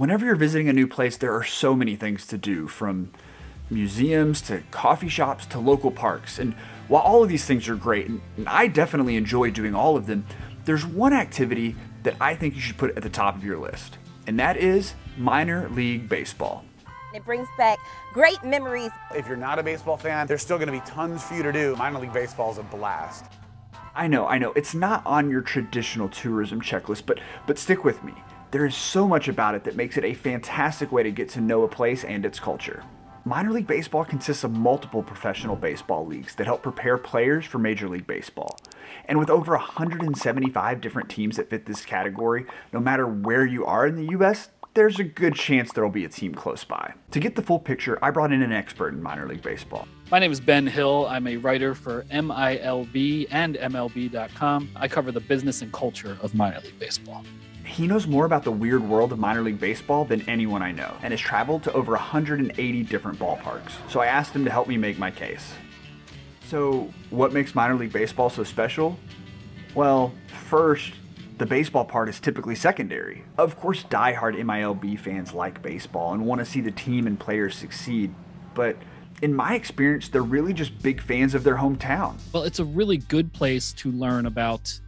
Whenever you're visiting a new place, there are so many things to do, from museums to coffee shops to local parks. And while all of these things are great, and I definitely enjoy doing all of them, there's one activity that I think you should put at the top of your list, and that is minor league baseball. It brings back great memories. If you're not a baseball fan, there's still going to be tons for you to do. Minor league baseball is a blast. I know, it's not on your traditional tourism checklist, but stick with me. There is so much about it that makes it a fantastic way to get to know a place and its culture. Minor league baseball consists of multiple professional baseball leagues that help prepare players for Major League Baseball. And with over 175 different teams that fit this category, no matter where you are in the US, there's a good chance there will be a team close by. To get the full picture, I brought in an expert in minor league baseball. My name is Ben Hill. I'm a writer for MiLB and MLB.com. I cover the business and culture of minor league baseball. He knows more about the weird world of minor league baseball than anyone I know, and has traveled to over 180 different ballparks. So I asked him to help me make my case. So what makes minor league baseball so special? Well, first, the baseball part is typically secondary. Of course, diehard MILB fans like baseball and want to see the team and players succeed, but in my experience, they're really just big fans of their hometown. Well, it's a really good place to learn about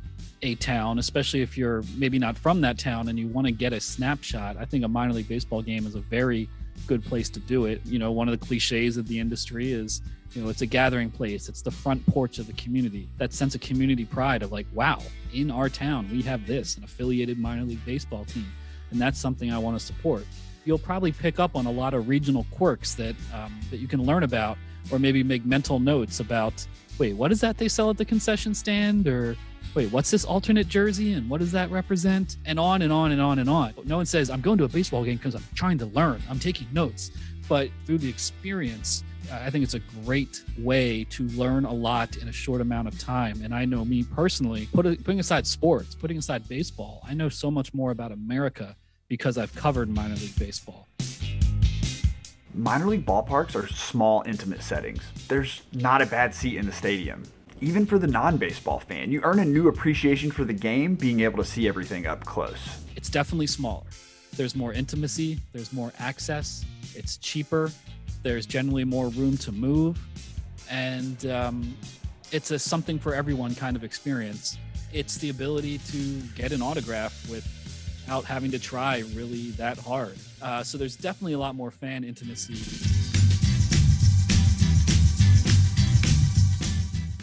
a town, especially if you're maybe not from that town and you want to get a snapshot. I think a minor league baseball game is a very good place to do it. You know, one of the cliches of the industry is, you know, it's a gathering place. It's the front porch of the community. That sense of community pride of like, wow, in our town, we have this, an affiliated minor league baseball team. And that's something I want to support. You'll probably pick up on a lot of regional quirks that you can learn about, or maybe make mental notes about, wait, what is that they sell at the concession stand? Or wait, what's this alternate jersey and what does that represent? And on and on and on and on. No one says, I'm going to a baseball game because I'm trying to learn. I'm taking notes. But through the experience, I think it's a great way to learn a lot in a short amount of time. And I know me personally, putting aside sports, putting aside baseball, I know so much more about America because I've covered minor league baseball. Minor league ballparks are small, intimate settings. There's not a bad seat in the stadium. Even for the non-baseball fan, you earn a new appreciation for the game being able to see everything up close. It's definitely smaller. There's more intimacy, there's more access, it's cheaper, there's generally more room to move, and it's a something for everyone kind of experience. It's the ability to get an autograph without having to try really that hard. So there's definitely a lot more fan intimacy.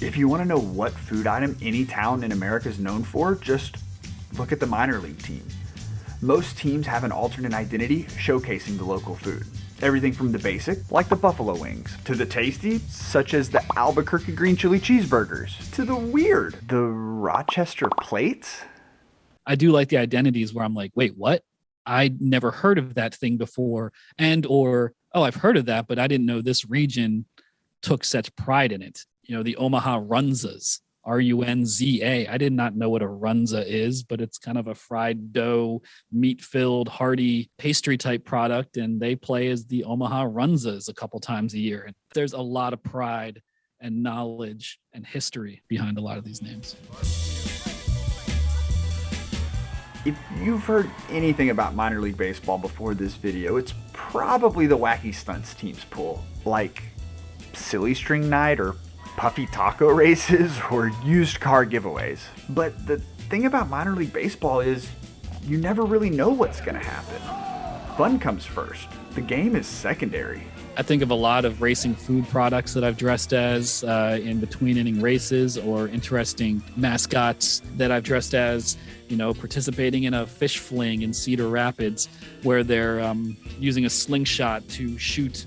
If you want to know what food item any town in America is known for, just look at the minor league team. Most teams have an alternate identity showcasing the local food. Everything from the basic, like the buffalo wings, to the tasty, such as the Albuquerque green chili cheeseburgers, to the weird, the Rochester plates. I do like the identities where I'm like, wait, what? I never heard of that thing before. Or, oh, I've heard of that, but I didn't know this region took such pride in it. You know, the Omaha Runzas, Runza. I did not know what a runza is, but it's kind of a fried dough, meat-filled, hearty pastry type product, and they play as the Omaha Runzas a couple times a year. And there's a lot of pride and knowledge and history behind a lot of these names. If you've heard anything about minor league baseball before this video, it's probably the Wacky Stunts teams pull, like silly string night or puffy taco races or used car giveaways. But the thing about minor league baseball is you never really know what's going to happen. Fun comes first. The game is secondary. I think of a lot of racing food products that I've dressed as in between inning races, or interesting mascots that I've dressed as, you know, participating in a fish fling in Cedar Rapids where they're using a slingshot to shoot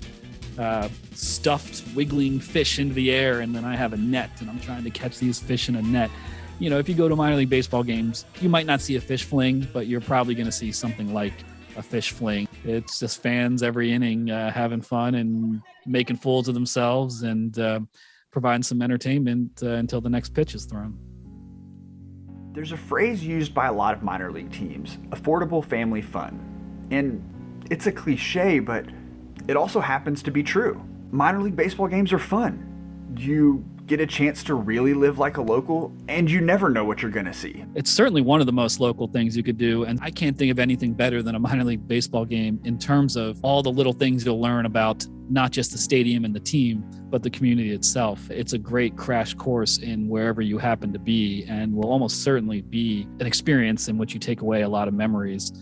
stuffed wiggling fish into the air, and then I have a net and I'm trying to catch these fish in a net. You know, if you go to minor league baseball games, you might not see a fish fling, but you're probably going to see something like a fish fling. It's just fans every inning having fun and making fools of themselves and providing some entertainment until the next pitch is thrown. There's a phrase used by a lot of minor league teams, affordable family fun. And it's a cliche, but it also happens to be true. Minor league baseball games are fun. You get a chance to really live like a local, and you never know what you're gonna see. It's certainly one of the most local things you could do, and I can't think of anything better than a minor league baseball game in terms of all the little things you'll learn about not just the stadium and the team, but the community itself. It's a great crash course in wherever you happen to be, and will almost certainly be an experience in which you take away a lot of memories.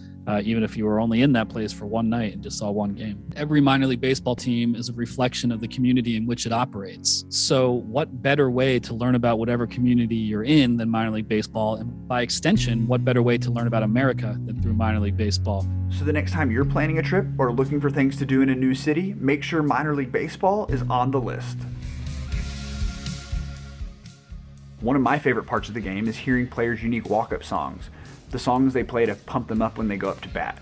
Even if you were only in that place for one night and just saw one game. Every minor league baseball team is a reflection of the community in which it operates. So what better way to learn about whatever community you're in than minor league baseball? And by extension, what better way to learn about America than through minor league baseball? So the next time you're planning a trip or looking for things to do in a new city, make sure minor league baseball is on the list. One of my favorite parts of the game is hearing players' unique walk-up songs. The songs they play to pump them up when they go up to bat.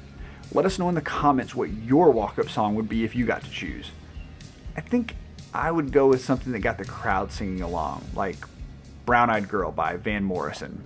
Let us know in the comments what your walk-up song would be if you got to choose. I think I would go with something that got the crowd singing along, like Brown Eyed Girl by Van Morrison.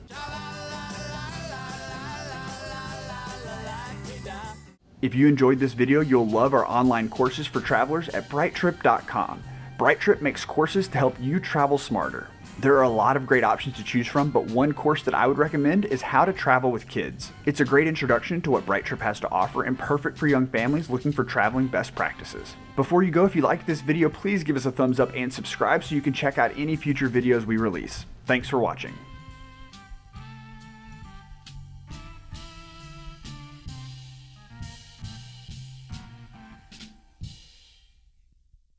If you enjoyed this video, you'll love our online courses for travelers at brighttrip.com. BrightTrip makes courses to help you travel smarter. There are a lot of great options to choose from, but one course that I would recommend is How to Travel with Kids. It's a great introduction to what BrightTrip has to offer and perfect for young families looking for traveling best practices. Before you go, if you liked this video, please give us a thumbs up and subscribe so you can check out any future videos we release. Thanks for watching.